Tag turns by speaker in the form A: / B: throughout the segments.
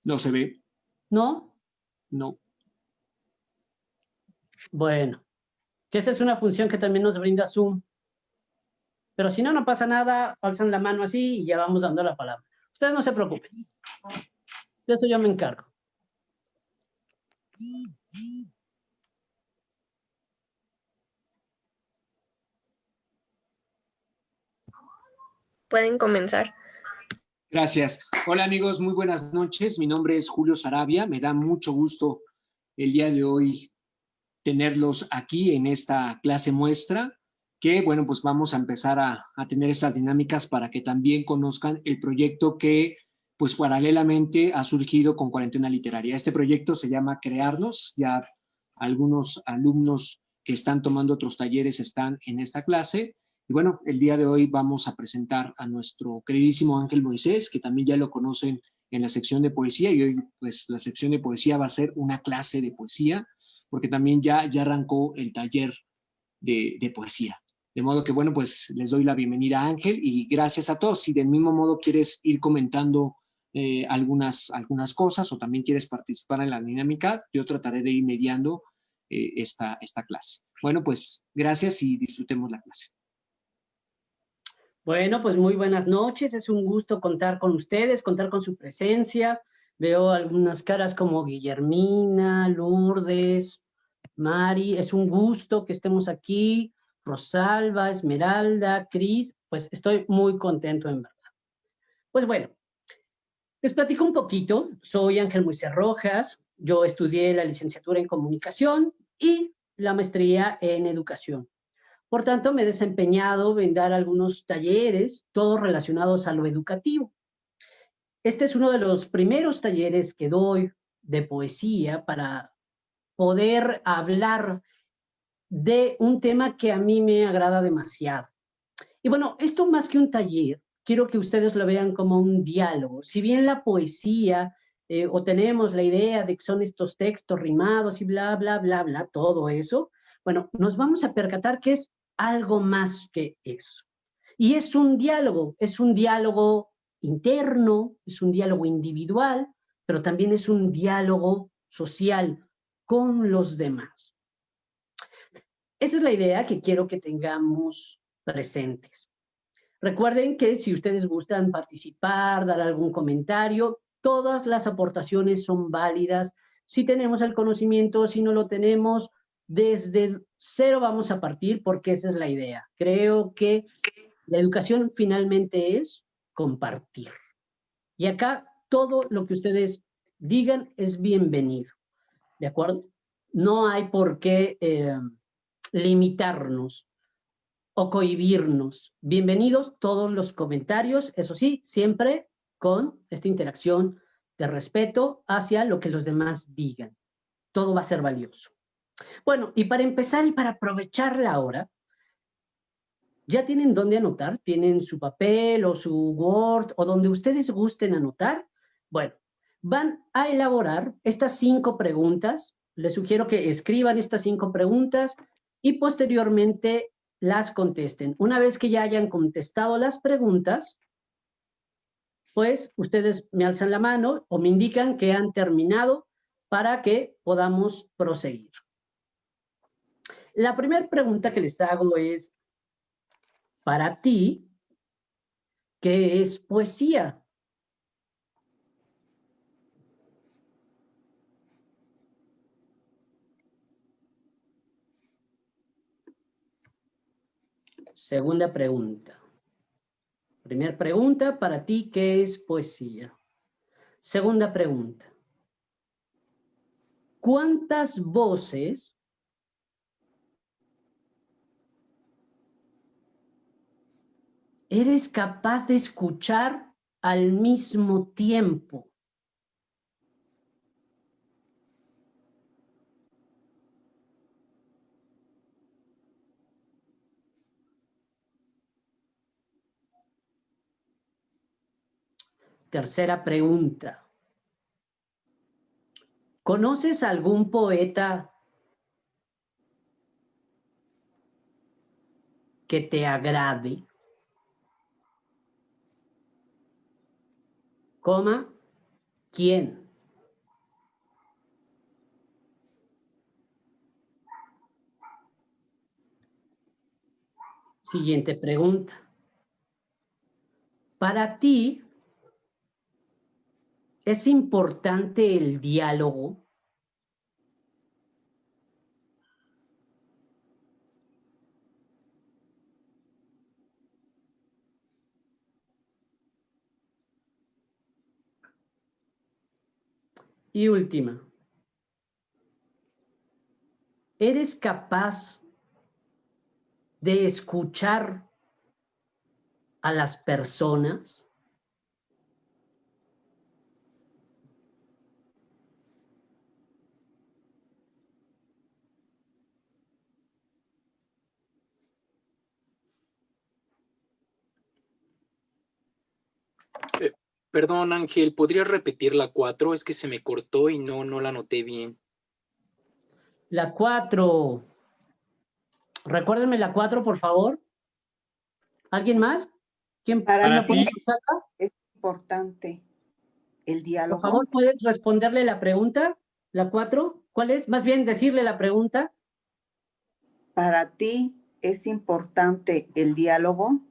A: No se ve.
B: ¿No?
A: No.
B: Bueno, que esa es una función que también nos brinda Zoom. Pero si no, no pasa nada, alzan la mano así y ya vamos dando la palabra. Ustedes no se preocupen. De eso yo me encargo.
C: Pueden comenzar.
A: Gracias. Hola amigos, muy buenas noches. Mi nombre es Julio Sarabia. Me da mucho gusto el día de hoy tenerlos aquí en esta clase muestra, que bueno, pues vamos a empezar a tener estas dinámicas para que también conozcan el proyecto que pues paralelamente ha surgido con Cuarentena Literaria. Este proyecto se llama Crearnos. Ya algunos alumnos que están tomando otros talleres están en esta clase. Y bueno, el día de hoy vamos a presentar a nuestro queridísimo Ángel Moisés, que también ya lo conocen en la sección de poesía, y hoy pues la sección de poesía va a ser una clase de poesía, porque también ya arrancó el taller de poesía. De modo que, bueno, pues les doy la bienvenida a Ángel y gracias a todos. Si del mismo modo quieres ir comentando algunas cosas o también quieres participar en la dinámica, yo trataré de ir mediando esta clase. Bueno, pues gracias y disfrutemos la clase.
B: Bueno, pues muy buenas noches. Es un gusto contar con ustedes, contar con su presencia. Veo algunas caras como Guillermina, Lourdes, Mari. Es un gusto que estemos aquí. Rosalba, Esmeralda, Cris. Pues estoy muy contento en verdad. Pues bueno, les platico un poquito. Soy Ángel Moisés Rojas. Yo estudié la licenciatura en comunicación y la maestría en educación. Por tanto, me he desempeñado en dar algunos talleres, todos relacionados a lo educativo. Este es uno de los primeros talleres que doy de poesía para poder hablar de un tema que a mí me agrada demasiado. Y bueno, esto más que un taller, quiero que ustedes lo vean como un diálogo. Si bien la poesía, o tenemos la idea de que son estos textos rimados y bla, bla, bla, bla, todo eso, bueno, nos vamos a percatar que es algo más que eso. Y es un diálogo interno, es un diálogo individual, pero también es un diálogo social con los demás. Esa es la idea que quiero que tengamos presentes. Recuerden que si ustedes gustan participar, dar algún comentario, todas las aportaciones son válidas. Si tenemos el conocimiento, si no lo tenemos, desde cero vamos a partir porque esa es la idea. Creo que la educación finalmente es compartir. Y acá todo lo que ustedes digan es bienvenido. ¿De acuerdo? No hay por qué limitarnos o cohibirnos. Bienvenidos todos los comentarios, eso sí, siempre con esta interacción de respeto hacia lo que los demás digan. Todo va a ser valioso. Bueno, y para empezar y para aprovechar la hora, ¿ya tienen dónde anotar? ¿Tienen su papel o su Word o donde ustedes gusten anotar? Bueno, van a elaborar estas 5 preguntas. Les sugiero que escriban estas 5 preguntas y posteriormente las contesten. Una vez que ya hayan contestado las preguntas, pues ustedes me alzan la mano o me indican que han terminado para que podamos proseguir. La primera pregunta que les hago es, para ti, ¿qué es poesía? Segunda pregunta. Primera pregunta, para ti, ¿qué es poesía? Segunda pregunta. ¿Cuántas voces eres capaz de escuchar al mismo tiempo? Tercera pregunta. ¿Conoces algún poeta que te agrade? ¿Quién? Siguiente pregunta. Para ti, ¿es importante el diálogo? Y última. ¿Eres capaz de escuchar a las personas?
C: Perdón, Ángel, ¿podrías repetir la 4? Es que se me cortó y no la noté bien.
B: La 4. Recuérdenme la 4, por favor. ¿Alguien más? ¿Quién?
D: Para ti
B: saca?
D: es importante el
B: Por
D: diálogo.
B: favor, ¿puedes responderle la pregunta? La 4. ¿Cuál es? Más bien decirle la pregunta.
D: Para ti es importante el diálogo.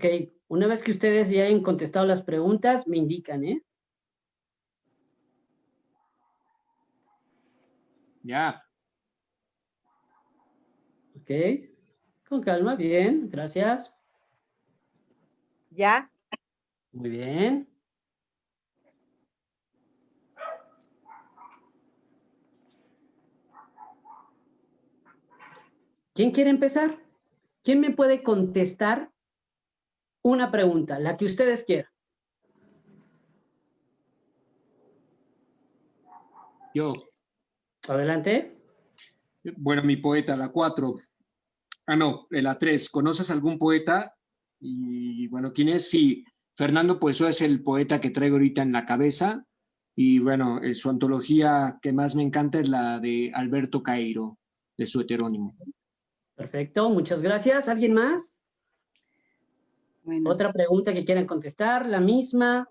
B: Ok, una vez que ustedes ya hayan contestado las preguntas, me indican, ¿eh?
A: Ya.
B: Ok, con calma, bien, gracias.
E: Ya.
B: Muy bien. ¿Quién quiere empezar? ¿Quién me puede contestar una pregunta, la que ustedes quieran?
A: Yo.
B: Adelante.
A: Bueno, mi poeta, la 4. Ah, no, la 3. ¿Conoces algún poeta? Y bueno, ¿quién es? Sí, Fernando Pessoa es el poeta que traigo ahorita en la cabeza. Y bueno, su antología que más me encanta es la de Alberto Caeiro, de su heterónimo.
B: Perfecto, muchas gracias. ¿Alguien más?
D: Bueno,
B: ¿Otra pregunta que quieran contestar? ¿La misma?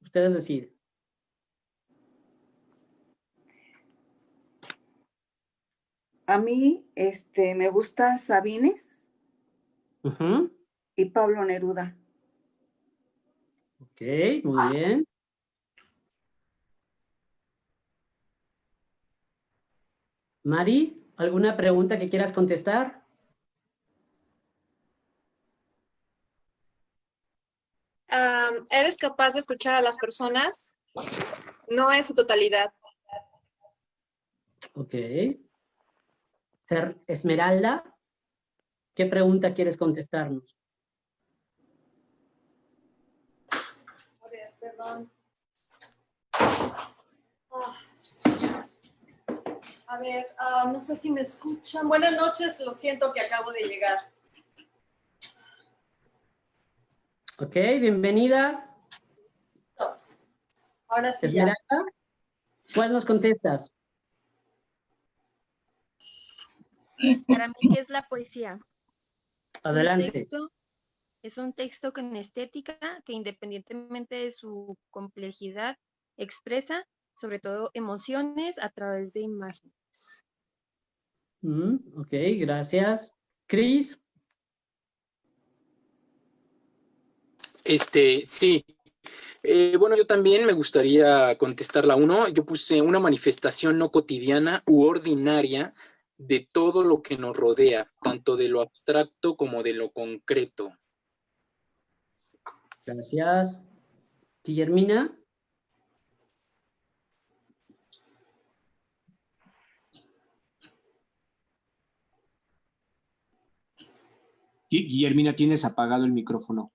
B: Ustedes deciden.
D: a mí me gusta Sabines
B: Ujú.
D: y Pablo Neruda.
B: Ok, muy bien. Mari, ¿alguna pregunta que quieras contestar?
F: ¿Eres capaz de escuchar a las personas? No en su totalidad.
B: Ok. Esmeralda, ¿qué pregunta quieres contestarnos?
F: A ver, perdón. A ver, no sé si me escuchan. Buenas noches, lo siento que acabo de llegar.
B: Ok, bienvenida.
F: Ahora sí ya.
B: Esmeralda, ¿cuál nos contestas?
G: Para mí, ¿qué es la poesía?
B: Adelante.
G: Es un texto con estética que independientemente de su complejidad expresa sobre todo emociones a través de imágenes.
B: Ok, gracias. Cris,
C: Sí. Bueno, yo también me gustaría contestar la 1. Yo puse una manifestación no cotidiana u ordinaria de todo lo que nos rodea, tanto de lo abstracto como de lo concreto.
B: gracias. Guillermina,
A: Guillermina, tienes apagado el micrófono.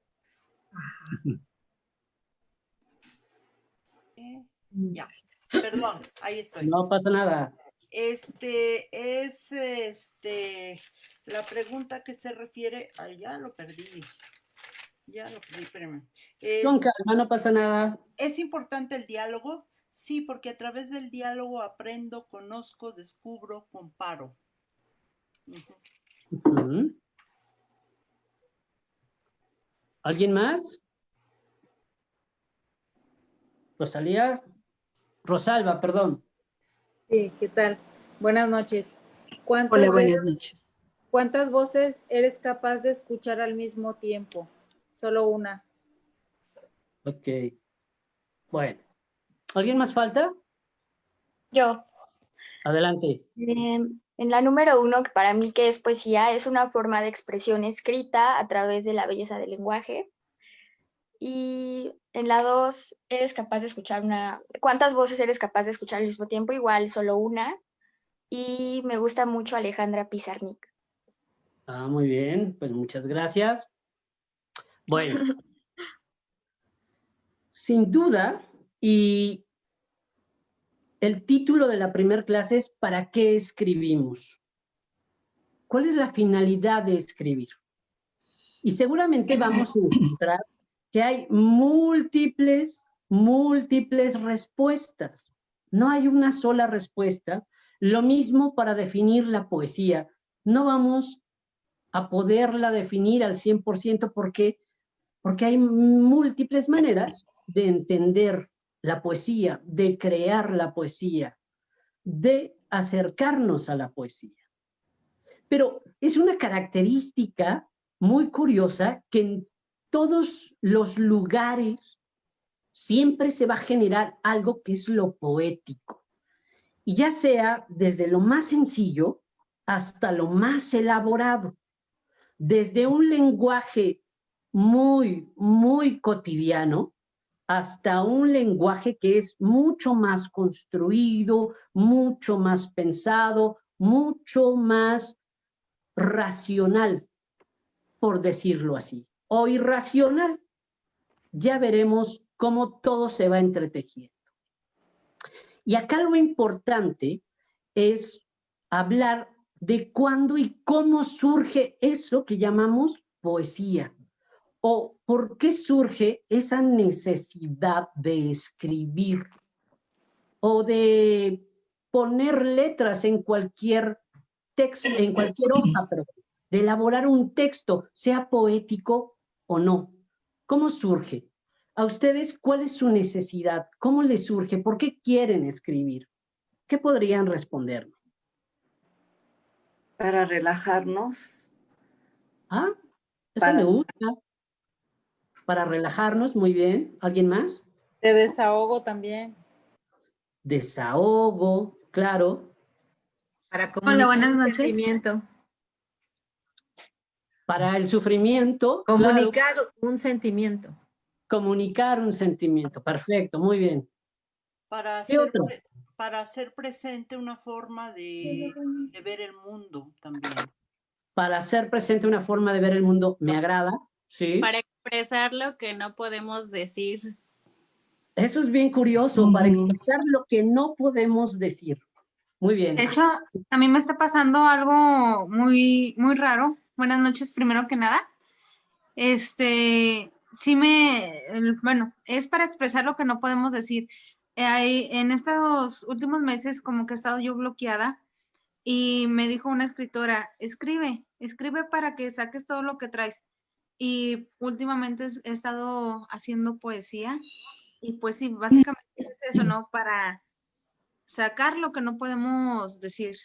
H: Ya, perdón, ahí estoy.
B: no pasa nada.
H: La pregunta que se refiere, ay, ya lo perdí, espérame.
B: Con calma, no pasa nada.
H: ¿Es importante el diálogo? Sí, porque a través del diálogo aprendo, conozco, descubro, comparo. Ujú.
B: Ujú. ¿Alguien más? Rosalía. Rosalba, perdón.
E: Sí, ¿qué tal? Buenas noches. ¿Cuántas
I: Hola, buenas
E: veces,
I: noches.
E: cuántas voces eres capaz de escuchar al mismo tiempo? Solo una.
B: Ok. Bueno. ¿Alguien más falta?
J: Yo,
B: Adelante.
J: en la número 1, que para mí que es poesía, es una forma de expresión escrita a través de la belleza del lenguaje. Y en la 2, eres capaz de escuchar ¿cuántas voces eres capaz de escuchar al mismo tiempo? Igual, solo una. Y me gusta mucho Alejandra Pizarnik.
B: Ah, muy bien. Pues muchas gracias. Bueno, sin duda, y el título de la primera clase es ¿para qué escribimos? ¿Cuál es la finalidad de escribir? Y seguramente vamos a encontrar que hay múltiples respuestas. No hay una sola respuesta. Lo mismo para definir la poesía. No vamos a poderla definir al 100% porque hay múltiples maneras de entender la poesía, de crear la poesía, de acercarnos a la poesía. Pero es una característica muy curiosa que en todos los lugares siempre se va a generar algo que es lo poético. Y ya sea desde lo más sencillo hasta lo más elaborado. Desde un lenguaje muy cotidiano hasta un lenguaje que es mucho más construido, mucho más pensado, mucho más racional, por decirlo así, o irracional. Ya veremos cómo todo se va entretejiendo. Y acá lo importante es hablar de cuándo y cómo surge eso que llamamos poesía, o por qué surge esa necesidad de escribir, o de poner letras en cualquier texto, en cualquier hoja, pero de elaborar un texto, sea poético o no. ¿Cómo surge? ¿A ustedes cuál es su necesidad? ¿Cómo les surge? ¿Por qué quieren escribir? ¿Qué podrían responderme?
D: Para relajarnos,
B: Ah, esa
D: para
B: me gusta. Para relajarnos, muy bien. ¿Alguien más?
E: De desahogo también.
B: Desahogo, claro.
I: Para
K: Hola,
I: comunicar
K: buenas
I: un
K: noches.
I: sentimiento.
B: Para el sufrimiento, claro.
I: Comunicar un sentimiento.
B: Comunicar un sentimiento. Perfecto, muy bien. ¿Qué otro?
H: Para hacer presente una forma de ver el mundo también.
B: Para hacer presente una forma de ver el mundo, me agrada. Sí.
L: Para expresar lo que no podemos decir.
B: Eso es bien curioso, para expresar lo que no podemos decir. Muy bien.
K: De hecho, a mí me está pasando algo muy raro. Buenas noches, primero que nada. Bueno, es para expresar lo que no podemos decir. En estos últimos meses como que he estado yo bloqueada y me dijo una escritora, escribe para que saques todo lo que traes. Y últimamente he estado haciendo poesía y pues sí, básicamente es eso, ¿no? Para sacar lo que no podemos decir.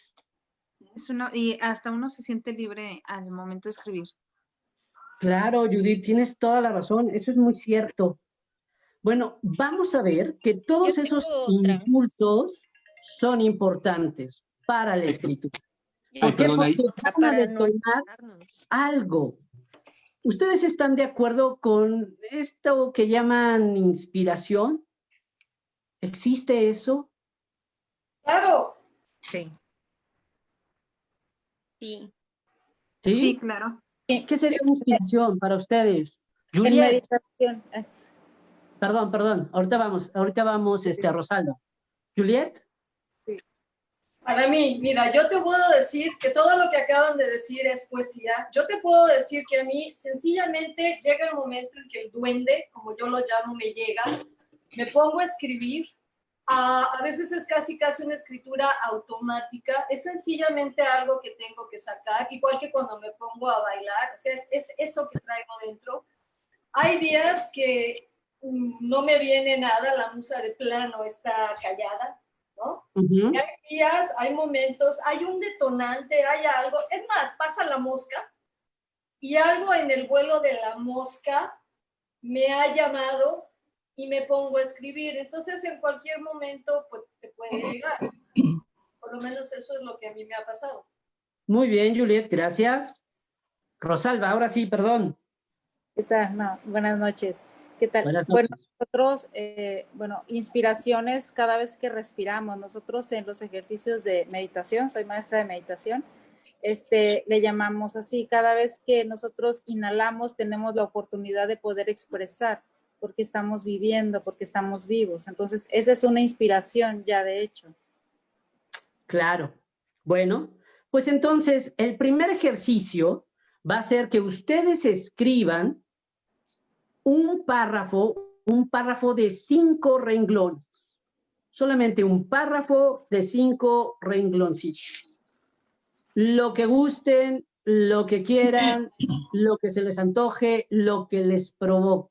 K: Y hasta uno se siente libre al momento de escribir.
B: Claro, Judith, tienes toda la razón. Eso es muy cierto. Bueno, vamos a ver que todos esos impulsos son importantes para la escritura. ¿Por qué? Porque van a detonar algo. ¿Ustedes están de acuerdo con esto que llaman inspiración? ¿Existe eso?
H: ¡Claro!
I: Sí.
G: Sí.
B: ¿Sí?
K: Sí, claro.
B: ¿Qué sería inspiración para ustedes?
E: En
B: Juliet.
E: meditación.
B: Perdón. Ahorita vamos a Rosalba. Juliet.
M: Para mí, mira, yo te puedo decir que todo lo que acaban de decir es poesía. Yo te puedo decir que a mí sencillamente llega el momento en que el duende, como yo lo llamo, me llega, me pongo a escribir, A veces es casi una escritura automática, es sencillamente algo que tengo que sacar, igual que cuando me pongo a bailar, o sea, es eso que traigo dentro. Hay días que no me viene nada, la musa de plano está callada, ¿no?
B: Ujú.
M: Y hay días, hay momentos, hay un detonante, hay algo, es más, pasa la mosca y algo en el vuelo de la mosca me ha llamado y me pongo a escribir. Entonces, en cualquier momento, pues, te puede llegar. Por lo menos eso es lo que a mí me ha pasado.
B: Muy bien, Juliet, gracias. Rosalba, ahora sí, perdón.
E: ¿Qué tal? No, buenas noches. ¿Qué tal?
B: Buenas
E: Bueno,
B: noches.
E: nosotros, inspiraciones cada vez que respiramos. Nosotros en los ejercicios de meditación, soy maestra de meditación, le llamamos así. Cada vez que nosotros inhalamos, tenemos la oportunidad de poder expresar porque estamos viviendo, porque estamos vivos. Entonces, esa es una inspiración ya de hecho.
B: Claro. Bueno, pues entonces el primer ejercicio va a ser que ustedes escriban un párrafo de 5 renglones. Solamente un párrafo de 5 rengloncitos. Lo que gusten, lo que quieran, lo que se les antoje, lo que les provoque.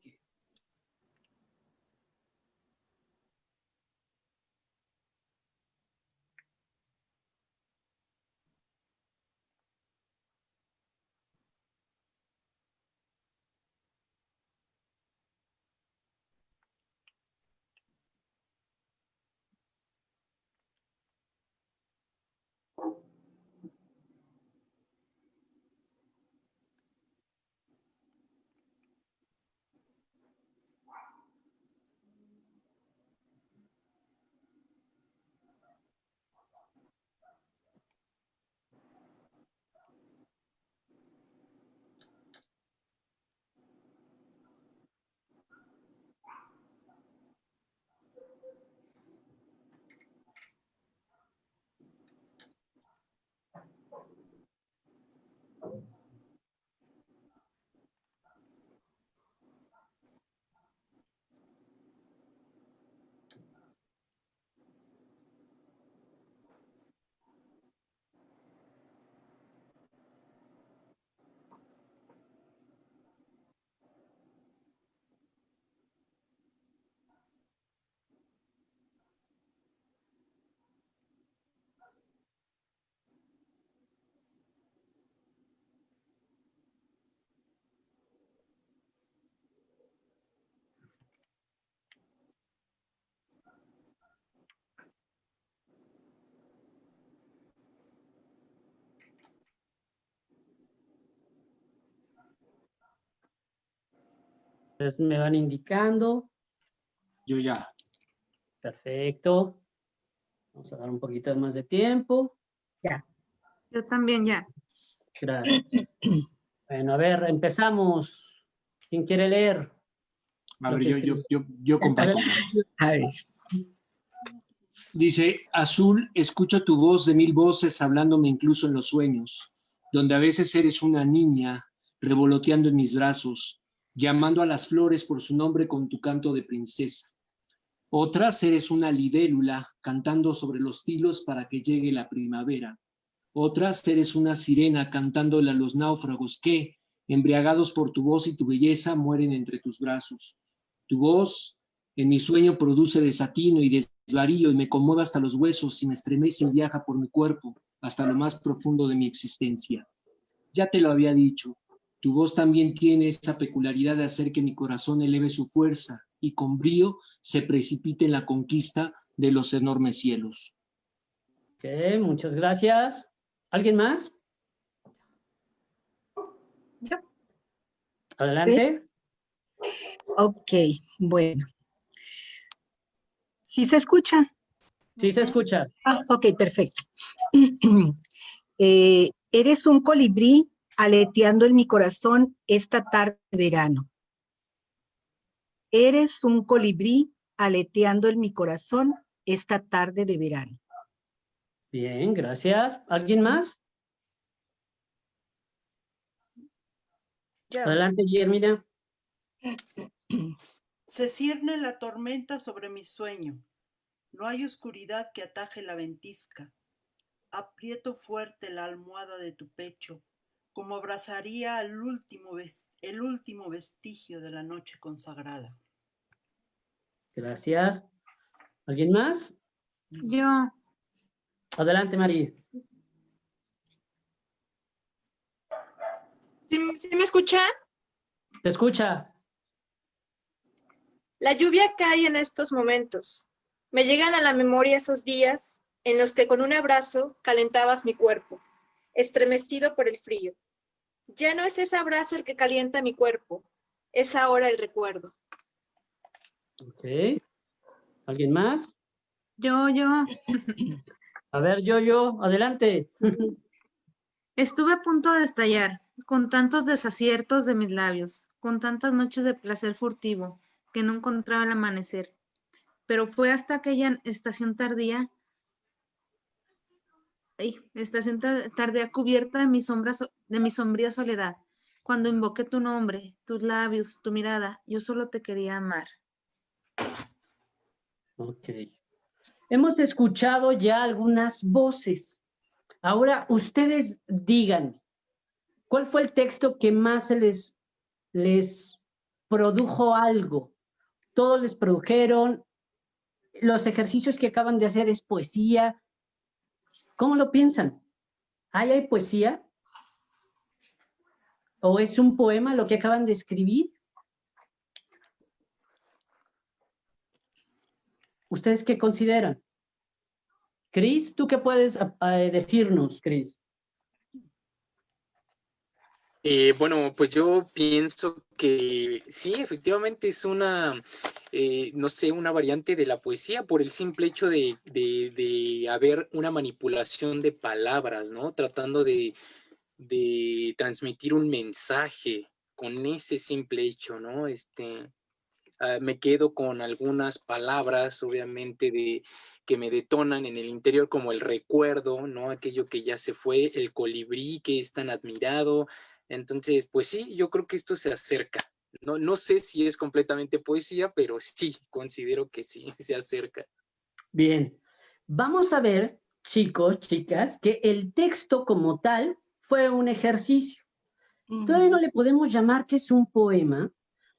B: Entonces me van indicando.
A: Yo ya.
B: Perfecto. Vamos a dar un poquito más de tiempo.
K: Ya. Yo también ya.
B: Gracias. Bueno, a ver, empezamos. ¿Quién quiere leer?
A: A
B: Lo
A: ver,
B: que
A: yo comparto.
N: A ver.
A: Dice, Azul, escucho tu voz de 1000 voces hablándome incluso en los sueños, donde a veces eres una niña revoloteando en mis brazos, llamando a las flores por su nombre con tu canto de princesa. Otras eres una libélula cantando sobre los tilos para que llegue la primavera. Otras eres una sirena cantándole a los náufragos que, embriagados por tu voz y tu belleza, mueren entre tus brazos. Tu voz en mi sueño produce desatino y desvarío y me conmueve hasta los huesos y me estremece y viaja por mi cuerpo hasta lo más profundo de mi existencia. Ya te lo había dicho, tu voz también tiene esa peculiaridad de hacer que mi corazón eleve su fuerza y con brío se precipite en la conquista de los enormes cielos.
B: Ok, muchas gracias. ¿Alguien más?
N: Yo.
B: Adelante.
N: ¿Sí? Ok, bueno. ¿Sí se escucha?
B: Sí se escucha.
N: Ah, ok, perfecto. Eres un colibrí aleteando en mi corazón esta tarde de verano. Eres un colibrí aleteando en mi corazón esta tarde de verano.
B: Bien, gracias. ¿Alguien más?
F: Yo.
B: Adelante, Guillermina.
H: Se cierne la tormenta sobre mi sueño. No hay oscuridad que ataje la ventisca. Aprieto fuerte la almohada de tu pecho, como abrazaría el último vestigio de la noche consagrada.
B: Gracias. ¿Alguien más?
K: Yo.
B: Adelante, María.
F: ¿Sí me escuchan?
B: Te escucha.
F: La lluvia cae en estos momentos. Me llegan a la memoria esos días en los que con un abrazo calentabas mi cuerpo, estremecido por el frío. Ya no es ese abrazo el que calienta mi cuerpo, es ahora el recuerdo.
B: Ok. ¿Alguien más?
K: Yo.
B: A ver, yo, adelante.
K: Estuve a punto de estallar, con tantos desaciertos de mis labios, con tantas noches de placer furtivo, que no encontraba el amanecer. Pero fue hasta aquella estación tardía cubierta de mi sombría soledad, cuando invoqué tu nombre, tus labios, tu mirada, yo solo te quería amar.
B: Ok. Hemos escuchado ya algunas voces. Ahora ustedes digan, ¿cuál fue el texto que más les produjo algo? Todos les produjeron. Los ejercicios que acaban de hacer es poesía. ¿Cómo lo piensan? ¿Hay poesía? ¿O es un poema lo que acaban de escribir? ¿Ustedes qué consideran? Cris, ¿tú qué puedes decirnos, Cris?
C: Bueno, pues yo pienso que sí, efectivamente es una, no sé, una variante de la poesía por el simple hecho de haber una manipulación de palabras, ¿no? Tratando de transmitir un mensaje con ese simple hecho, ¿no? Me quedo con algunas palabras, obviamente, que me detonan en el interior, como el recuerdo, ¿no? Aquello que ya se fue, el colibrí que es tan admirado. Entonces, pues sí, yo creo que esto se acerca. No sé si es completamente poesía, pero sí, considero que sí, se acerca.
B: Bien, vamos a ver, chicos, chicas, que el texto como tal fue un ejercicio. Todavía no le podemos llamar que es un poema,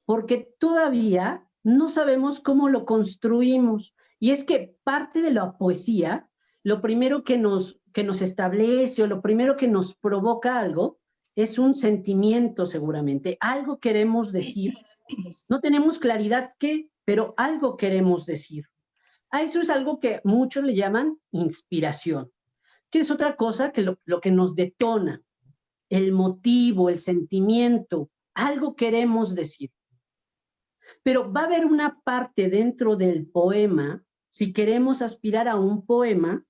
B: porque todavía no sabemos cómo lo construimos. Y es que parte de la poesía, lo primero que nos establece o lo primero que nos provoca algo es un sentimiento seguramente. Algo queremos decir. No tenemos claridad qué, pero algo queremos decir. A eso es algo que muchos le llaman inspiración, que es otra cosa que lo que nos detona, el motivo, el sentimiento, algo queremos decir. Pero va a haber una parte dentro del poema, si queremos aspirar a un poema,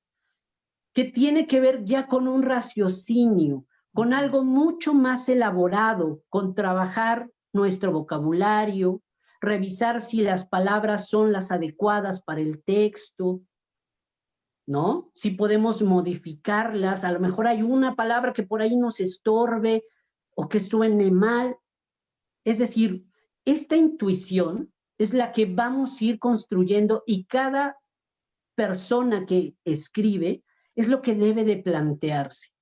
B: que tiene que ver ya con un raciocinio, con algo mucho más elaborado, con trabajar nuestro vocabulario, revisar si las palabras son las adecuadas para el texto, ¿no? Si podemos modificarlas, a lo mejor hay una palabra que por ahí nos estorbe o que suene mal. Es decir, esta intuición es la que vamos a ir construyendo y cada persona que escribe es lo que debe de plantearse.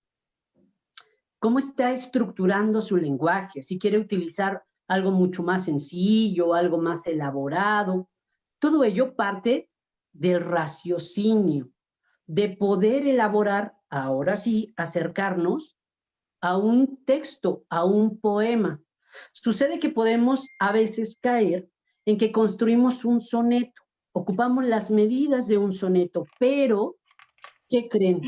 B: ¿Cómo está estructurando su lenguaje? Si quiere utilizar algo mucho más sencillo, algo más elaborado. Todo ello parte del raciocinio, de poder elaborar, ahora sí, acercarnos a un texto, a un poema. Sucede que podemos a veces caer en que construimos un soneto, ocupamos las medidas de un soneto, pero, ¿qué creen?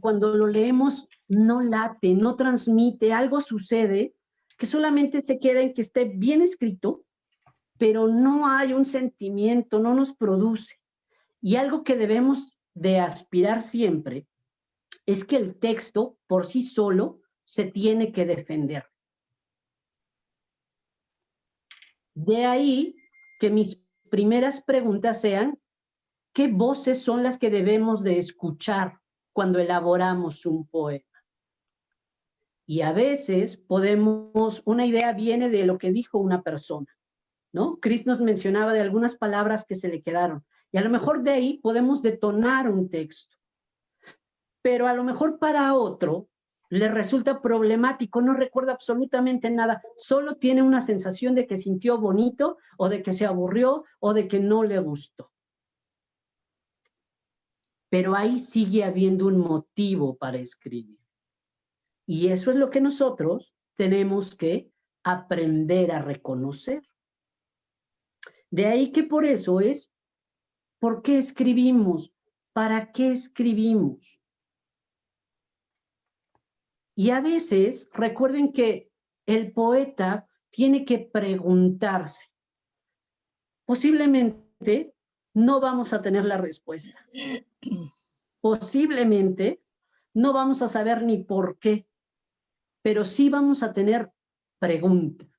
B: Cuando lo leemos no late, no transmite, algo sucede que solamente te queda en que esté bien escrito, pero no hay un sentimiento, no nos produce. Y algo que debemos de aspirar siempre es que el texto por sí solo se tiene que defender. De ahí que mis primeras preguntas sean, ¿qué voces son las que debemos de escuchar cuando elaboramos un poema? Y a veces una idea viene de lo que dijo una persona, ¿no? Cris nos mencionaba de algunas palabras que se le quedaron. Y a lo mejor de ahí podemos detonar un texto. Pero a lo mejor para otro le resulta problemático, no recuerda absolutamente nada, solo tiene una sensación de que sintió bonito o de que se aburrió o de que no le gustó. Pero ahí sigue habiendo un motivo para escribir. Y eso es lo que nosotros tenemos que aprender a reconocer. De ahí que por eso es, ¿por qué escribimos? ¿Para qué escribimos? Y a veces, recuerden que el poeta tiene que preguntarse. Posiblemente no vamos a tener la respuesta. Posiblemente no vamos a saber ni por qué, pero sí vamos a tener preguntas,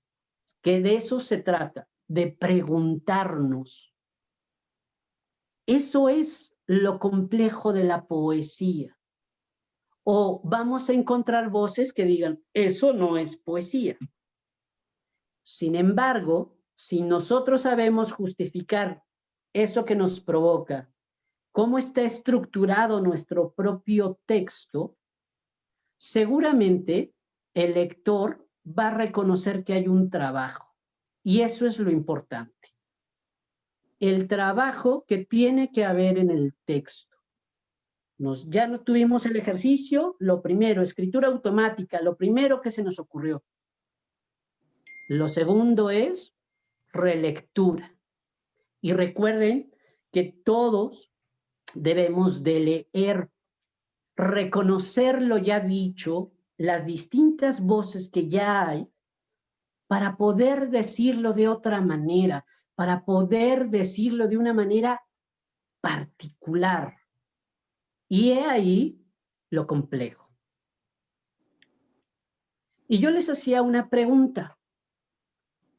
B: que de eso se trata, de preguntarnos. Eso es lo complejo de la poesía. O vamos a encontrar voces que digan, eso no es poesía. Sin embargo, si nosotros sabemos justificar eso que nos provoca, cómo está estructurado nuestro propio texto, seguramente el lector va a reconocer que hay un trabajo. Y eso es lo importante. El trabajo que tiene que haber en el texto. Ya no tuvimos el ejercicio, lo primero, escritura automática, lo primero que se nos ocurrió. Lo segundo es relectura. Y recuerden que todos debemos de leer, reconocer lo ya dicho, las distintas voces que ya hay, para poder decirlo de otra manera, para poder decirlo de una manera particular. Y he ahí lo complejo. Y yo les hacía una pregunta.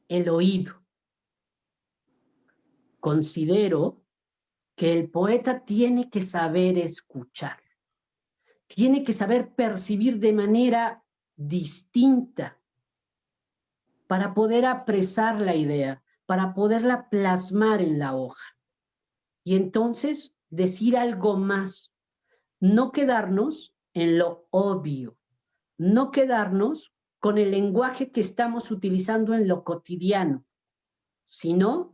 B: El oído. Considero que el poeta tiene que saber escuchar. Tiene que saber percibir de manera distinta para poder apresar la idea, para poderla plasmar en la hoja. Y entonces decir algo más. No quedarnos en lo obvio, no quedarnos con el lenguaje que estamos utilizando en lo cotidiano, sino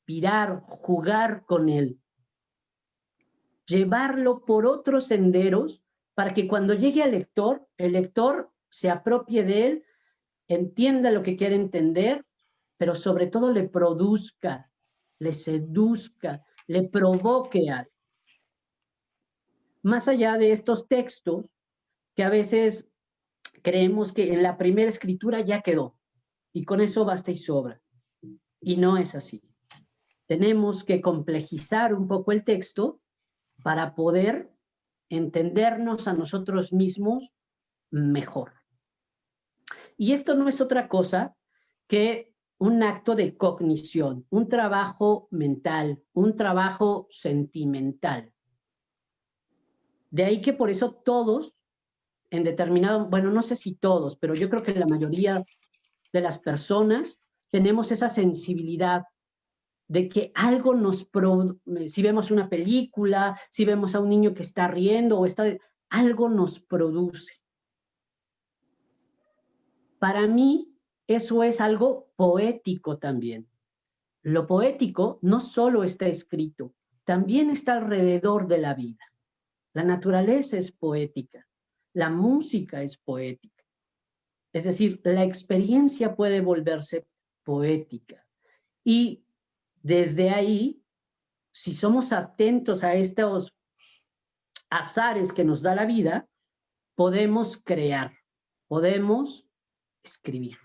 B: virar, jugar con él, llevarlo por otros senderos para que cuando llegue al lector, el lector se apropie de él, entienda lo que quiere entender, pero sobre todo le produzca, le seduzca, le provoque algo. Más allá de estos textos, que a veces creemos que en la primera escritura ya quedó, y con eso basta y sobra. Y no es así. Tenemos que complejizar un poco el texto para poder entendernos a nosotros mismos mejor. Y esto no es otra cosa que un acto de cognición, un trabajo mental, un trabajo sentimental. De ahí que por eso todos, en determinado, bueno, no sé si todos, pero yo creo que la mayoría de las personas tenemos esa sensibilidad de que algo si vemos una película, si vemos a un niño que está riendo o algo nos produce. Para mí, eso es algo poético también. Lo poético no solo está escrito, también está alrededor de la vida. La naturaleza es poética, la música es poética. Es decir, la experiencia puede volverse poética. Y desde ahí, si somos atentos a estos azares que nos da la vida, podemos crear, podemos escribir.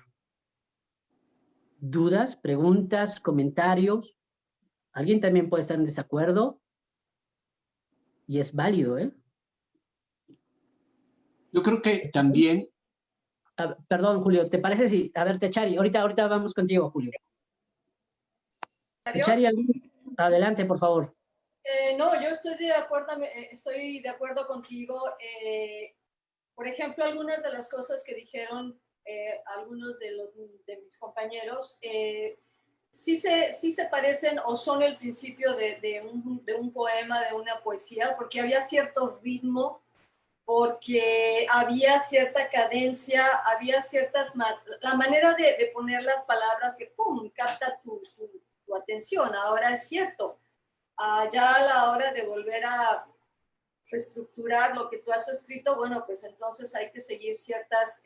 B: ¿Dudas, preguntas, comentarios? ¿Alguien también puede estar en desacuerdo? Y es válido, ¿eh?
A: Yo creo que también...
B: Perdón, Julio, ¿te parece si... A ver, Techari, ahorita vamos contigo, Julio. Techari, adelante, por favor.
M: No, yo estoy de acuerdo contigo. Por ejemplo, algunas de las cosas que dijeron algunos de mis compañeros, sí se parecen o son el principio de un poema, de una poesía, porque había cierto ritmo, porque había cierta cadencia, había la manera de poner las palabras que, ¡pum!, capta tu atención. Ahora es cierto, ya a la hora de volver a reestructurar lo que tú has escrito, bueno, pues entonces hay que seguir ciertas,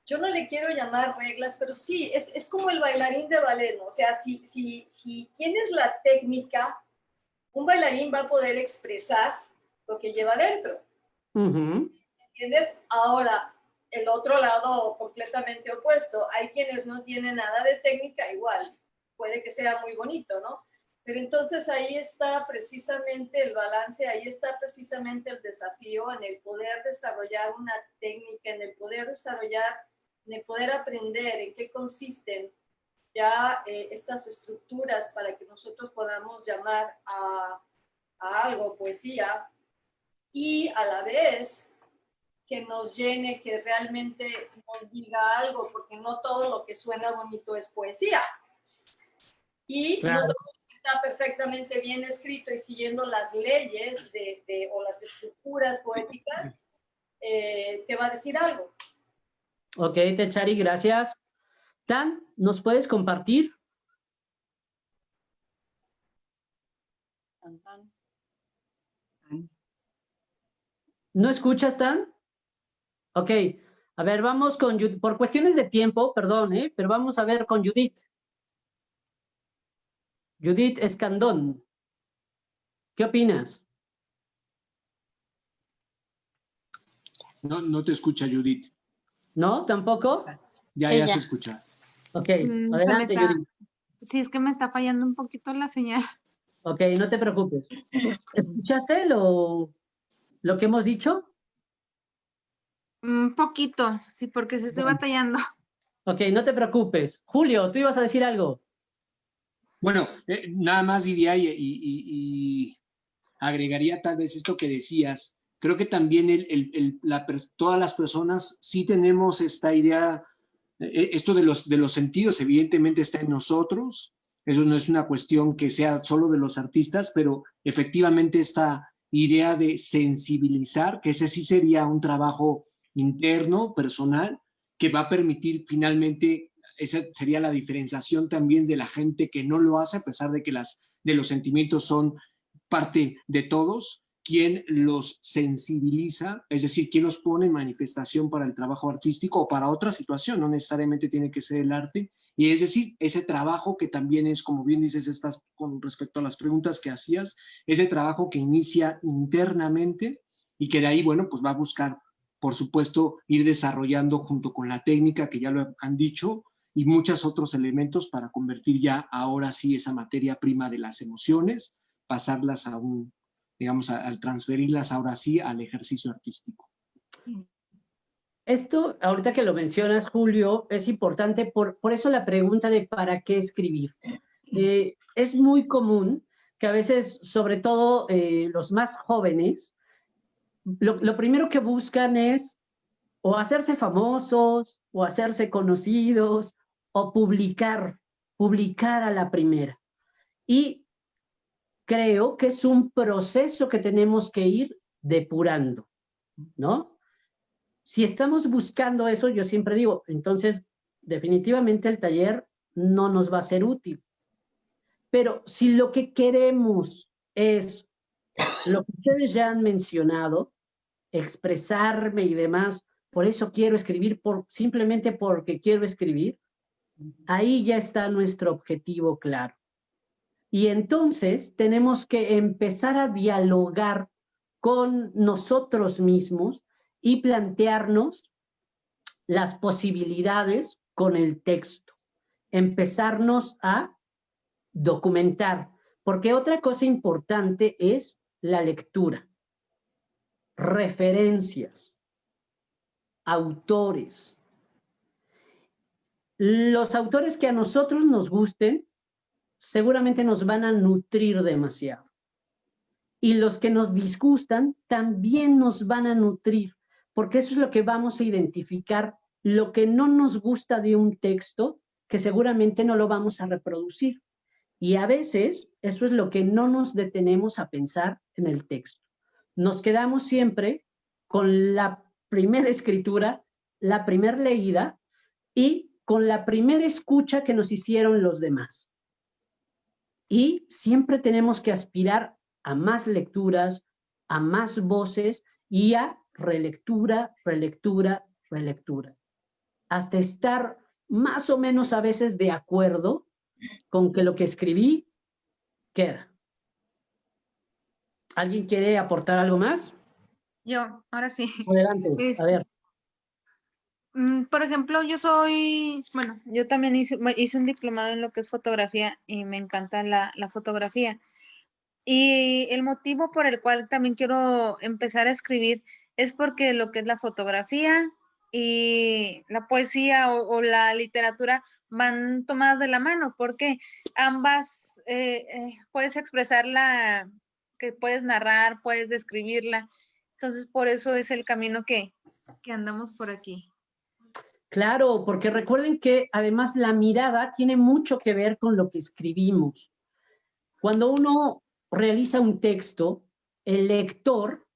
M: yo no le quiero llamar reglas, pero sí, es como el bailarín de ballet, ¿no? O sea, si tienes la técnica, un bailarín va a poder expresar lo que lleva dentro. ¿Entiendes? Ahora, el otro lado completamente opuesto. Hay quienes no tienen nada de técnica, igual. Puede que sea muy bonito, ¿no? Pero entonces ahí está precisamente el balance, ahí está precisamente el desafío en el poder desarrollar una técnica, en el poder desarrollar, en el poder aprender en qué consisten ya estas estructuras para que nosotros podamos llamar a algo poesía, y a la vez que nos llene, que realmente nos diga algo, porque no todo lo que suena bonito es poesía. Y
B: Claro.
M: no todo lo que está perfectamente bien escrito y siguiendo las leyes o las estructuras poéticas, te va a decir algo.
B: Ok, Techari, gracias. Tan, ¿nos puedes compartir? ¿No escuchas, Tan? Ok, a ver, vamos con Judith. Por cuestiones de tiempo, perdón, pero vamos a ver con Judith. Judith Escandón. ¿Qué opinas?
A: No te escucha, Judith.
B: ¿No? ¿Tampoco?
A: Ya se escucha.
B: Ok,
K: Mm,
B: adelante, Judith.
K: Sí, es que me está fallando un poquito la señal.
B: Ok, no te preocupes. ¿Escuchaste lo que hemos dicho?
K: Un poquito, sí, porque se estoy batallando.
B: Ok, no te preocupes. Julio, tú ibas a decir algo.
A: Bueno, nada más diría y agregaría tal vez esto que decías. Creo que también todas las personas sí tenemos esta idea, esto de los sentidos evidentemente está en nosotros. Eso no es una cuestión que sea solo de los artistas, pero efectivamente esta idea de sensibilizar, que ese sí sería un trabajo interno, personal, que va a permitir finalmente, esa sería la diferenciación también de la gente que no lo hace, a pesar de que los sentimientos son parte de todos, quien los sensibiliza, es decir, quien los pone en manifestación para el trabajo artístico o para otra situación, no necesariamente tiene que ser el arte, y es decir, ese trabajo que también es, como bien dices, con respecto a las preguntas que hacías, ese trabajo que inicia internamente y que de ahí, bueno, pues va a buscar, por supuesto, ir desarrollando junto con la técnica, que ya lo han dicho, y muchos otros elementos para convertir ya ahora sí esa materia prima de las emociones, pasarlas a digamos, al transferirlas ahora sí al ejercicio artístico.
B: Esto, ahorita que lo mencionas, Julio, es importante, por eso la pregunta de ¿para qué escribir? Es muy común que a veces, sobre todo los más jóvenes, lo primero que buscan es o hacerse famosos, o hacerse conocidos, o publicar a la primera. Y creo que es un proceso que tenemos que ir depurando, ¿no? Si estamos buscando eso, yo siempre digo, entonces definitivamente el taller no nos va a ser útil. Pero si lo que queremos es lo que ustedes ya han mencionado, expresarme y demás, por eso quiero escribir, simplemente porque quiero escribir, ahí ya está nuestro objetivo claro. Y entonces tenemos que empezar a dialogar con nosotros mismos y plantearnos las posibilidades con el texto. Empezarnos a documentar, porque otra cosa importante es la lectura, referencias, autores. Los autores que a nosotros nos gusten seguramente nos van a nutrir demasiado. Y los que nos disgustan también nos van a nutrir, porque eso es lo que vamos a identificar. Lo que no nos gusta de un texto que seguramente no lo vamos a reproducir. Y a veces eso es lo que no nos detenemos a pensar en el texto. Nos quedamos siempre con la primera escritura, la primera leída y con la primera escucha que nos hicieron los demás. Y siempre tenemos que aspirar a más lecturas, a más voces y a relectura, relectura, relectura. Hasta estar más o menos a veces de acuerdo con que lo que escribí queda. ¿Alguien quiere aportar algo más?
K: Yo, ahora sí.
B: Adelante, a ver.
K: Por ejemplo, yo también hice un diplomado en lo que es fotografía y me encanta la fotografía. Y el motivo por el cual también quiero empezar a escribir es porque lo que es la fotografía y la poesía o la literatura van tomadas de la mano, porque ambas puedes expresarla, que puedes narrar, puedes describirla. Entonces, por eso es el camino que andamos por aquí.
B: Claro, porque recuerden que además la mirada tiene mucho que ver con lo que escribimos. Cuando uno realiza un texto, el lector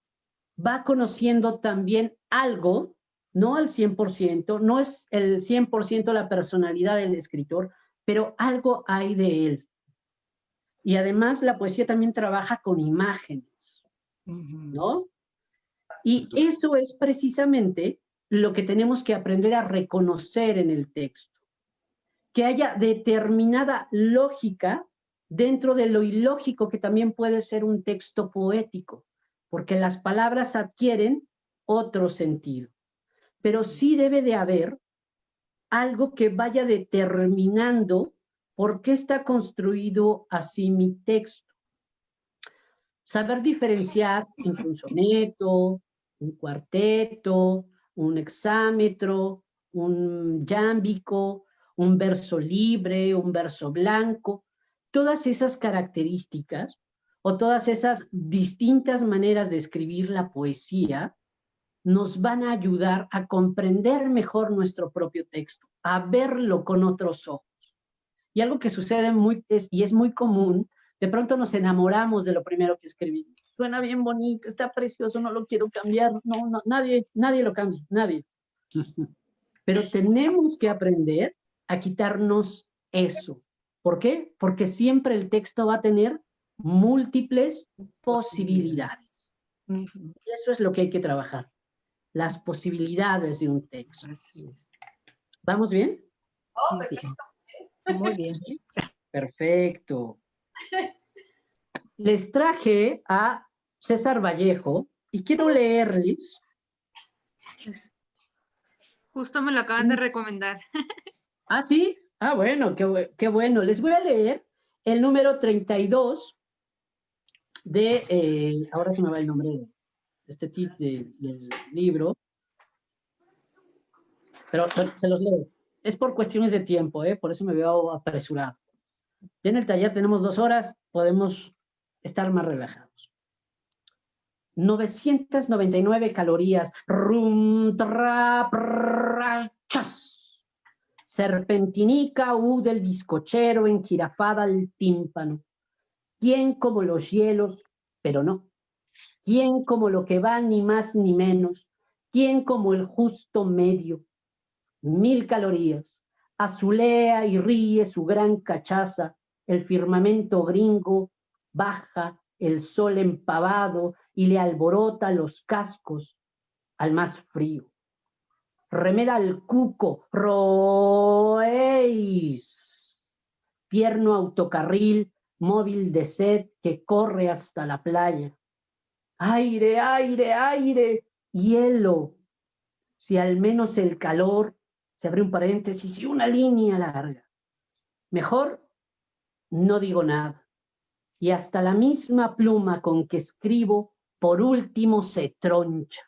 B: va conociendo también algo, no al 100%, no es el 100% la personalidad del escritor, pero algo hay de él. Y además la poesía también trabaja con imágenes, ¿no? Y eso es precisamente lo que tenemos que aprender a reconocer en el texto. Que haya determinada lógica dentro de lo ilógico que también puede ser un texto poético, porque las palabras adquieren otro sentido. Pero sí debe de haber algo que vaya determinando por qué está construido así mi texto. Saber diferenciar entre un soneto, un cuarteto, un hexámetro, un yámbico, un verso libre, un verso blanco, todas esas características o todas esas distintas maneras de escribir la poesía nos van a ayudar a comprender mejor nuestro propio texto, a verlo con otros ojos. Y algo que sucede y es muy común, de pronto nos enamoramos de lo primero que escribimos. Suena bien bonito, está precioso, no lo quiero cambiar. No, nadie lo cambia, nadie. Pero tenemos que aprender a quitarnos eso. ¿Por qué? Porque siempre el texto va a tener múltiples posibilidades. Y eso es lo que hay que trabajar. Las posibilidades de un texto. ¿Vamos bien?
M: Oh, perfecto.
N: Muy bien.
B: Perfecto. Les traje a César Vallejo y quiero leerles.
K: Justo me lo acaban de recomendar.
B: ¿Ah, sí? Ah, bueno, qué bueno. Les voy a leer el número 32 de, ahora se me va el nombre de este del libro, pero se los leo. Es por cuestiones de tiempo, por eso me veo apresurado. Ya en el taller tenemos 2 horas, podemos estar más relajados. 999 calorías. Rum, tra, prra, chas. Serpentinica del bizcochero, enjirafada al tímpano. ¿Quién como los hielos? Pero no. ¿Quién como lo que va ni más ni menos? ¿Quién como el justo medio? 1000 calorías. Azulea y ríe su gran cachaza, el firmamento gringo baja, el sol empavado y le alborota los cascos al más frío. Remeda al cuco, roéis. Tierno autocarril, móvil de sed que corre hasta la playa. Aire, aire, aire, hielo. Si al menos el calor, se abre un paréntesis y una línea larga. Mejor no digo nada. Y hasta la misma pluma con que escribo, por último se troncha.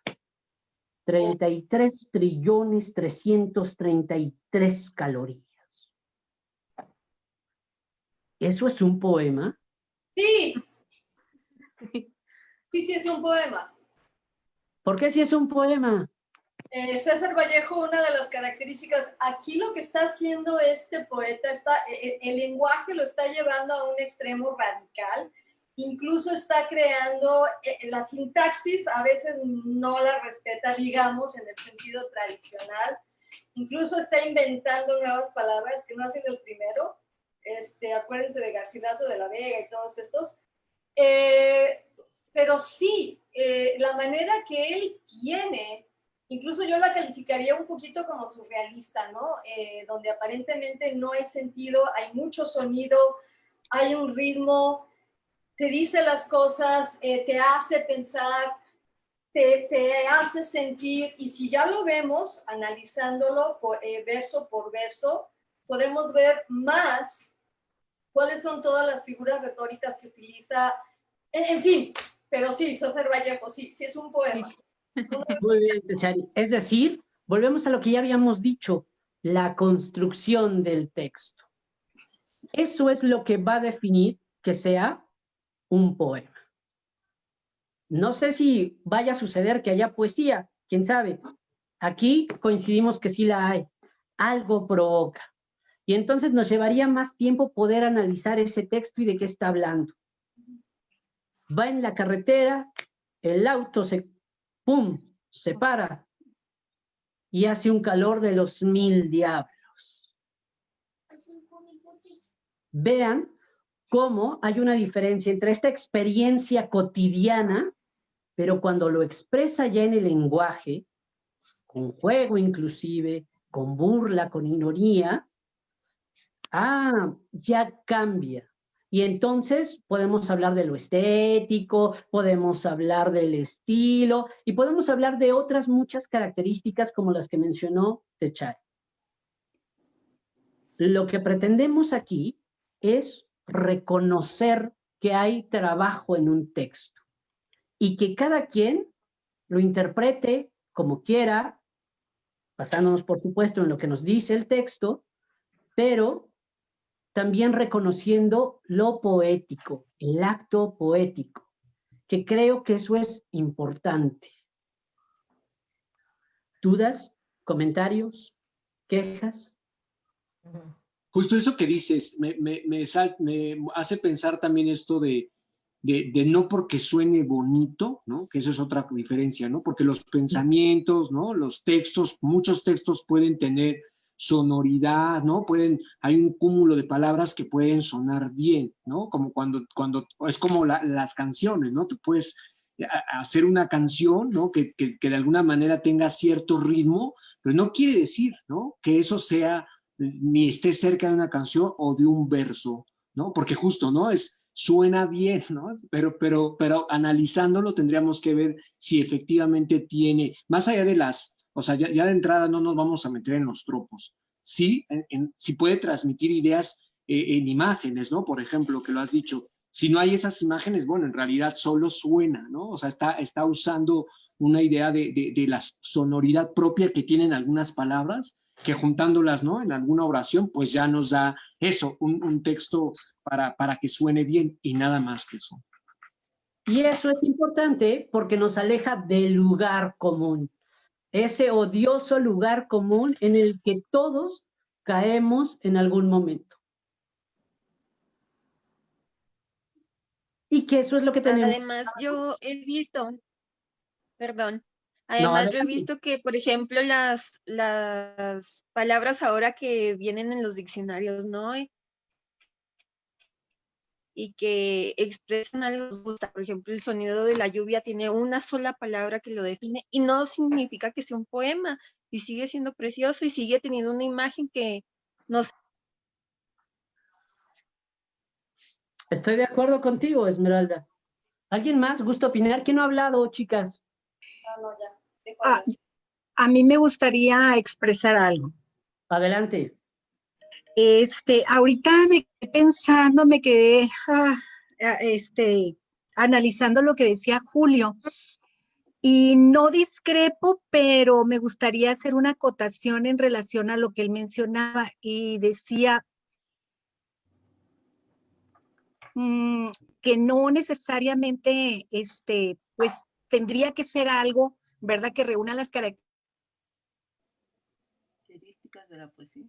B: 33.333 calorías. ¿Eso es un poema?
M: Sí. Sí, es un poema.
B: ¿Por qué si es un poema?
M: César Vallejo, una de las características, aquí lo que está haciendo este poeta, el lenguaje lo está llevando a un extremo radical, incluso está creando la sintaxis, a veces no la respeta, digamos, en el sentido tradicional, incluso está inventando nuevas palabras, que no ha sido el primero, acuérdense de Garcilaso de la Vega y todos estos, pero sí, la manera que él tiene, incluso yo la calificaría un poquito como surrealista, ¿no? Donde aparentemente no hay sentido, hay mucho sonido, hay un ritmo, te dice las cosas, te hace pensar, te hace sentir, y si ya lo vemos, analizándolo verso por verso, podemos ver más cuáles son todas las figuras retóricas que utiliza, en fin, pero sí, César Vallejo, sí es un poema.
B: Muy bien, Techari. Es decir, volvemos a lo que ya habíamos dicho, la construcción del texto. Eso es lo que va a definir que sea un poema. No sé si vaya a suceder que haya poesía, quién sabe. Aquí coincidimos que sí la hay. Algo provoca. Y entonces nos llevaría más tiempo poder analizar ese texto y de qué está hablando. Va en la carretera, el auto se para y hace un calor de los 1000 diablos. Vean cómo hay una diferencia entre esta experiencia cotidiana, pero cuando lo expresa ya en el lenguaje, con juego inclusive, con burla, con ironía, ya cambia. Y entonces podemos hablar de lo estético, podemos hablar del estilo y podemos hablar de otras muchas características como las que mencionó Techari. Lo que pretendemos aquí es reconocer que hay trabajo en un texto y que cada quien lo interprete como quiera, basándonos por supuesto en lo que nos dice el texto, pero también reconociendo lo poético, el acto poético, que creo que eso es importante. ¿Dudas? ¿Comentarios? ¿Quejas?
A: Justo eso que dices, me hace pensar también esto de no porque suene bonito, ¿no? Que eso es otra diferencia, ¿no? Porque los pensamientos, ¿no? Los textos, muchos textos pueden tener sonoridad, ¿no? Hay un cúmulo de palabras que pueden sonar bien, ¿no? Como cuando es como las canciones, ¿no? Tú puedes hacer una canción, ¿no? Que de alguna manera tenga cierto ritmo, pero no quiere decir, ¿no? Que eso sea, ni esté cerca de una canción o de un verso, ¿no? Porque justo, ¿no? Suena bien, ¿no? Pero analizándolo tendríamos que ver si efectivamente tiene, más allá de o sea, ya de entrada no nos vamos a meter en los tropos. Sí, sí puede transmitir ideas en imágenes, ¿no? Por ejemplo, que lo has dicho. Si no hay esas imágenes, bueno, en realidad solo suena, ¿no? O sea, está usando una idea de la sonoridad propia que tienen algunas palabras, que juntándolas, ¿no? En alguna oración, pues ya nos da eso, un texto para que suene bien y nada más que eso.
B: Y eso es importante porque nos aleja del lugar común, ese odioso lugar común en el que todos caemos en algún momento. Y que eso es lo que tenemos.
G: Además, yo he visto, perdón, además yo he visto que, por ejemplo, las palabras ahora que vienen en los diccionarios, ¿no? Y que expresan algo que nos gusta. Por ejemplo, el sonido de la lluvia tiene una sola palabra que lo define y no significa que sea un poema y sigue siendo precioso y sigue teniendo una imagen que nos...
B: Estoy de acuerdo contigo, Esmeralda. ¿Alguien más gusta opinar? ¿Quién no ha hablado, chicas?
M: No, ya.
N: A mí me gustaría expresar algo.
B: Adelante.
N: Ahorita me quedé pensando, me quedé analizando lo que decía Julio y no discrepo, pero me gustaría hacer una acotación en relación a lo que él mencionaba y decía que no necesariamente, pues tendría que ser algo, ¿verdad? Que reúna las características
H: de la poesía.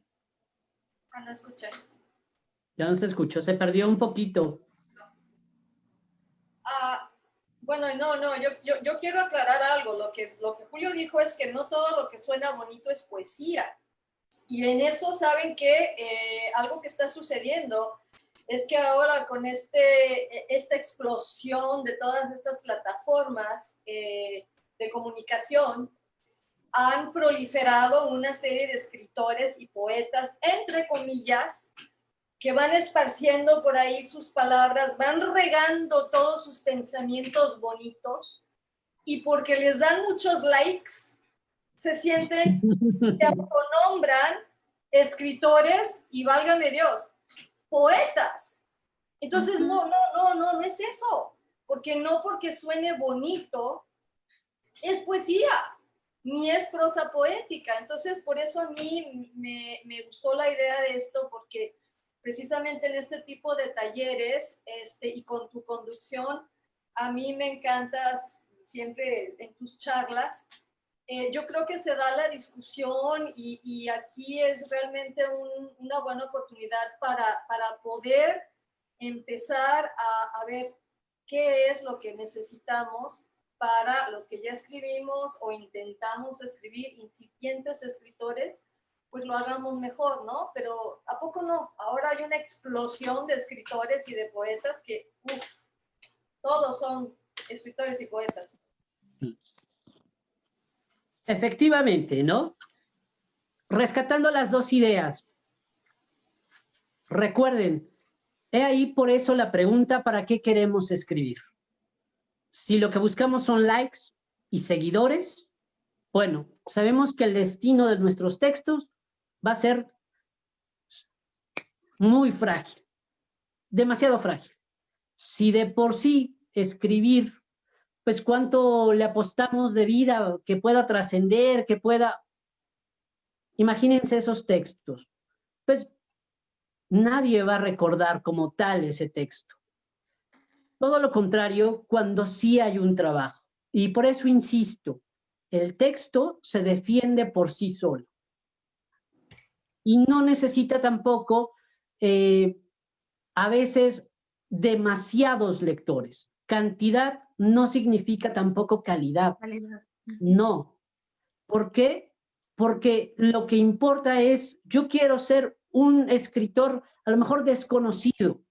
M: Ah, no escuché.
B: Ya no se escuchó, se perdió un poquito.
M: Bueno, no, yo quiero aclarar algo. Lo que Julio dijo es que no todo lo que suena bonito es poesía. Y en eso saben que algo que está sucediendo es que ahora con esta explosión de todas estas plataformas de comunicación, han proliferado una serie de escritores y poetas, entre comillas, que van esparciendo por ahí sus palabras, van regando todos sus pensamientos bonitos, y porque les dan muchos likes, se sienten, se autonombran escritores y, válgame Dios, poetas. Entonces, no es eso, porque suene bonito, es poesía, ni es prosa poética. Entonces, por eso a mí me gustó la idea de esto, porque precisamente en este tipo de talleres y con tu conducción, a mí me encantas siempre en tus charlas. Yo creo que se da la discusión y aquí es realmente una buena oportunidad para poder empezar a ver qué es lo que necesitamos para los que ya escribimos o intentamos escribir, incipientes escritores, pues lo hagamos mejor, ¿no? Pero ¿a poco no? Ahora hay una explosión de escritores y de poetas que, todos son escritores y poetas.
B: Efectivamente, ¿no? Rescatando las dos ideas. Recuerden, he ahí por eso la pregunta, ¿para qué queremos escribir? Si lo que buscamos son likes y seguidores, bueno, sabemos que el destino de nuestros textos va a ser muy frágil, demasiado frágil. Si de por sí escribir, pues cuánto le apostamos de vida, que pueda trascender, que pueda... Imagínense esos textos. Pues nadie va a recordar como tal ese texto. Todo lo contrario, cuando sí hay un trabajo. Y por eso insisto, el texto se defiende por sí solo. Y no necesita tampoco, a veces, demasiados lectores. Cantidad no significa tampoco calidad. No. ¿Por qué? Porque lo que importa es, yo quiero ser un escritor a lo mejor desconocido,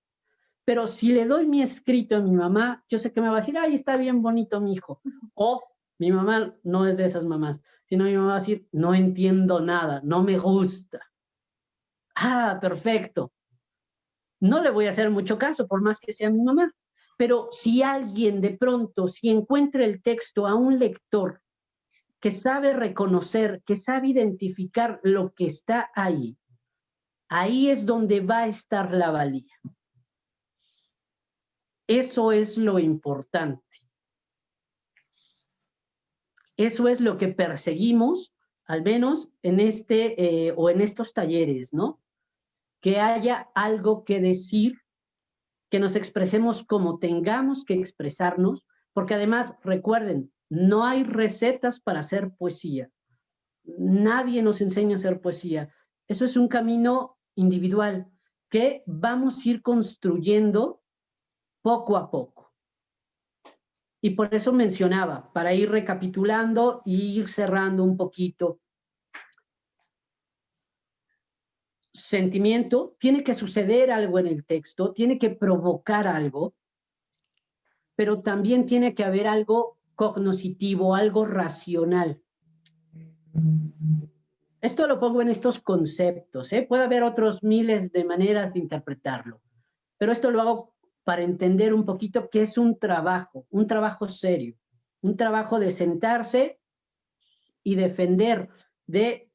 B: pero si le doy mi escrito a mi mamá, yo sé que me va a decir, ay, está bien bonito mi hijo. O mi mamá no es de esas mamás, sino mi mamá va a decir, no entiendo nada, no me gusta. Ah, perfecto. No le voy a hacer mucho caso, por más que sea mi mamá. Pero si alguien de pronto, si encuentra el texto a un lector que sabe reconocer, que sabe identificar lo que está ahí, ahí es donde va a estar la valía. Eso es lo importante. Eso es lo que perseguimos, al menos en o en estos talleres, ¿no? Que haya algo que decir, que nos expresemos como tengamos que expresarnos, porque además, recuerden, no hay recetas para hacer poesía. Nadie nos enseña a hacer poesía. Eso es un camino individual que vamos a ir construyendo poco a poco. Y por eso mencionaba, para ir recapitulando y ir cerrando un poquito. Sentimiento, tiene que suceder algo en el texto, tiene que provocar algo, pero también tiene que haber algo cognoscitivo, algo racional. Esto lo pongo en estos conceptos, ¿eh? Puede haber otros miles de maneras de interpretarlo, pero esto lo hago para entender un poquito qué es un trabajo serio, un trabajo de sentarse y defender de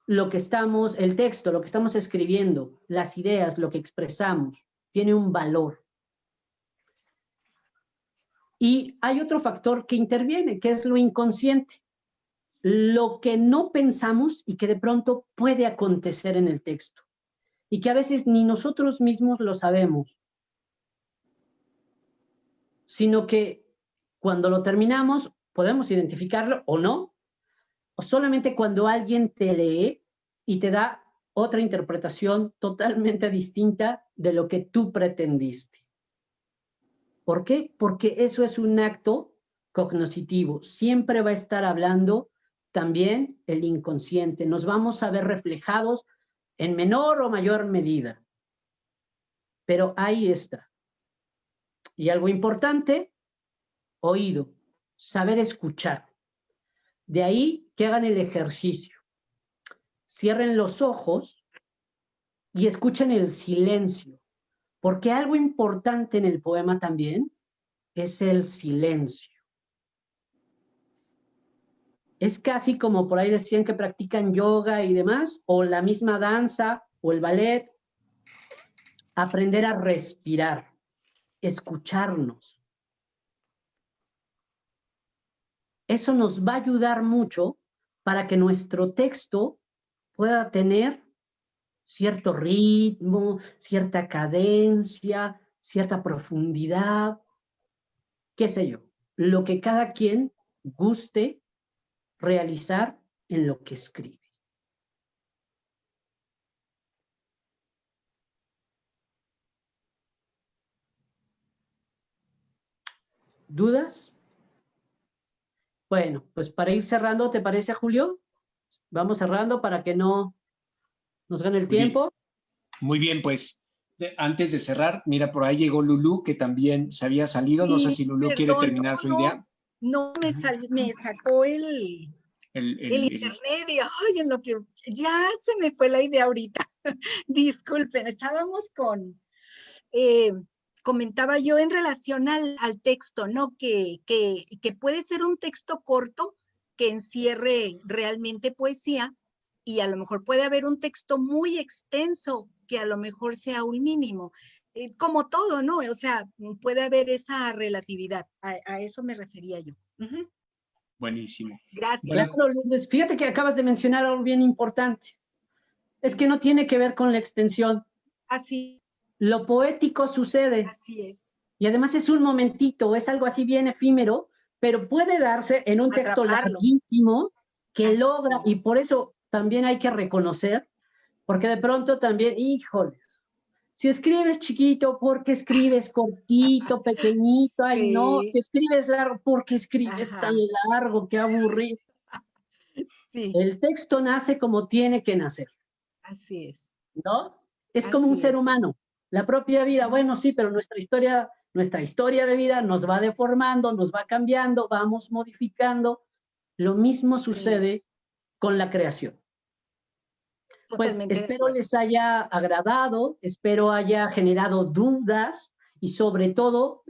B: lo que estamos, el texto, lo que estamos escribiendo, las ideas, lo que expresamos, tiene un valor. Y hay otro factor que interviene, que es lo inconsciente. Lo que no pensamos y que de pronto puede acontecer en el texto. Y que a veces ni nosotros mismos lo sabemos. Sino que cuando lo terminamos podemos identificarlo o no. O solamente cuando alguien te lee y te da otra interpretación totalmente distinta de lo que tú pretendiste. ¿Por qué? Porque eso es un acto cognoscitivo. Siempre va a estar hablando también el inconsciente. Nos vamos a ver reflejados en menor o mayor medida. Pero ahí está. Y algo importante, oído, saber escuchar. De ahí que hagan el ejercicio. Cierren los ojos y escuchen el silencio. Porque algo importante en el poema también es el silencio. Es casi como por ahí decían que practican yoga y demás, o la misma danza, o el ballet. Aprender a respirar, escucharnos. Eso nos va a ayudar mucho para que nuestro texto pueda tener cierto ritmo, cierta cadencia, cierta profundidad, qué sé yo, lo que cada quien guste realizar en lo que escribe. ¿Dudas? Bueno, pues para ir cerrando, ¿te parece, Julio? Vamos cerrando para que no nos gane el tiempo.
A: Muy bien, pues antes de cerrar, mira, por ahí llegó Lulú, que también se había salido. No sé si Lulú quiere terminar su idea.
N: No, me sacó el internet y ay, en lo que ya se me fue la idea ahorita. Disculpen, estábamos con, comentaba yo en relación al texto, ¿no? Que puede ser un texto corto que encierre realmente poesía y a lo mejor puede haber un texto muy extenso que a lo mejor sea un mínimo. Como todo, ¿no? O sea, puede haber esa relatividad. A eso me refería yo. Uh-huh.
A: Buenísimo.
N: Gracias.
B: Claro, Lourdes, fíjate que acabas de mencionar algo bien importante. Es que no tiene que ver con la extensión.
N: Así.
B: Lo poético sucede.
N: Así es.
B: Y además es un momentito, es algo así bien efímero, pero puede darse en un texto larguísimo que logra, y por eso también hay que reconocer, porque de pronto también, híjoles, si escribes chiquito, ¿por qué escribes cortito, pequeñito? Ay, sí. No, si escribes largo, ¿por qué escribes tan largo? Qué aburrido. Sí. El texto nace como tiene que nacer.
N: Así es.
B: ¿No? Es como un ser humano. La propia vida, bueno, sí, pero nuestra historia de vida nos va deformando, nos va cambiando, vamos modificando. Lo mismo sucede con la creación. Pues espero les haya agradado, espero haya generado dudas y sobre todo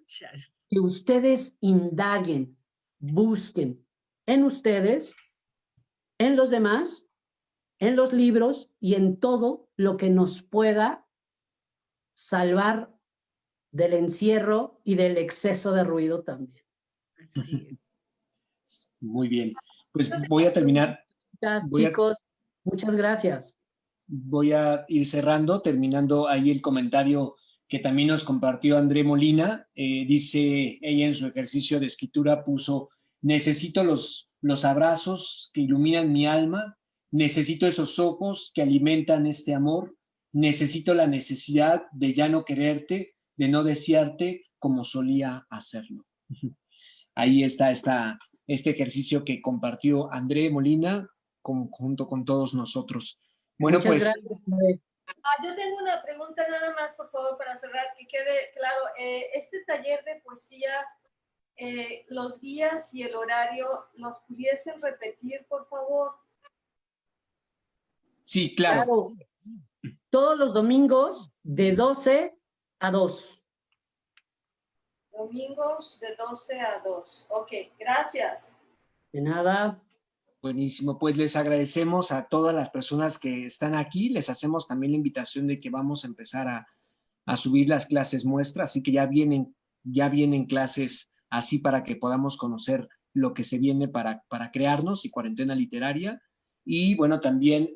B: que ustedes indaguen, busquen en ustedes, en los demás, en los libros y en todo lo que nos pueda salvar del encierro y del exceso de ruido también.
A: Muy bien. Pues voy a terminar.
B: Chicos, muchas gracias.
A: Voy a ir cerrando, terminando ahí el comentario que también nos compartió André Molina. Dice ella en su ejercicio de escritura, puso, necesito los abrazos que iluminan mi alma, necesito esos ojos que alimentan este amor, necesito la necesidad de ya no quererte, de no desearte como solía hacerlo. Ahí está este ejercicio que compartió André Molina junto con todos nosotros. Bueno,
B: muchas gracias.
M: Yo tengo una pregunta nada más, por favor, para cerrar, que quede claro. Este taller de poesía, los días y el horario, ¿los pudiesen repetir, por favor?
A: Sí, claro.
B: Todos los domingos de 12 a 2.
M: Domingos de 12 a 2. Ok, gracias.
B: De nada.
A: Buenísimo, pues les agradecemos a todas las personas que están aquí, les hacemos también la invitación de que vamos a empezar a subir las clases muestras, así que ya vienen clases así para que podamos conocer lo que se viene para crearnos y cuarentena literaria. Y bueno, también,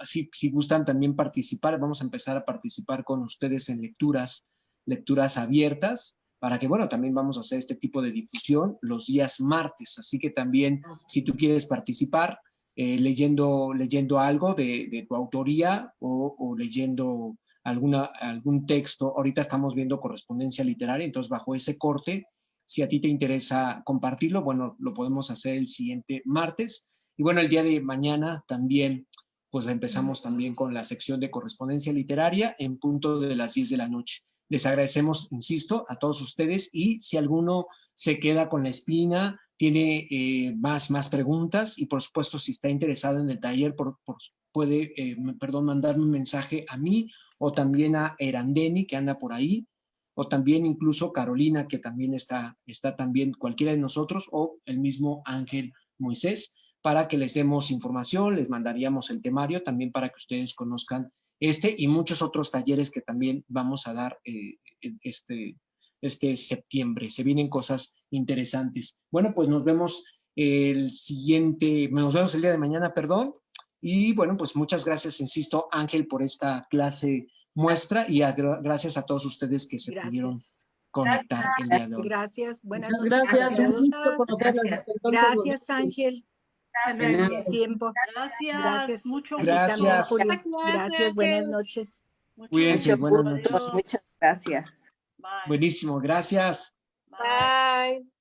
A: si gustan también participar, vamos a empezar a participar con ustedes en lecturas abiertas, para que, bueno, también vamos a hacer este tipo de difusión los días martes. Así que también, si tú quieres participar, leyendo algo de tu autoría o leyendo algún texto. Ahorita estamos viendo correspondencia literaria, entonces bajo ese corte, si a ti te interesa compartirlo, bueno, lo podemos hacer el siguiente martes. Y bueno, el día de mañana también, pues empezamos también con la sección de correspondencia literaria en punto de las 10 de la noche. Les agradecemos, insisto, a todos ustedes, y si alguno se queda con la espina, tiene más preguntas, y por supuesto, si está interesado en el taller, puede mandarme un mensaje a mí o también a Erandeni, que anda por ahí, o también incluso Carolina, que también está también, cualquiera de nosotros, o el mismo Ángel Moisés, para que les demos información. Les mandaríamos el temario también para que ustedes conozcan y muchos otros talleres que también vamos a dar este septiembre. Se vienen cosas interesantes. Bueno, pues nos vemos el día de mañana, perdón. Y bueno, pues muchas gracias, insisto, Ángel, por esta clase muestra, y gracias a todos ustedes que se pudieron conectar el día de hoy.
N: Gracias, buenas
B: Muchas
N: noches.
B: gracias, un gusto conocerlas.
N: Gracias, Ángel.
M: Gracias.
N: Tiempo.
H: Gracias. Mucho
A: Gracias.
H: gusto.
N: Gracias, buenas noches.
A: Cuídense, buenas noches.
D: Muchas gracias.
H: Bye.
A: Buenísimo, gracias.
H: Bye.
F: Bye.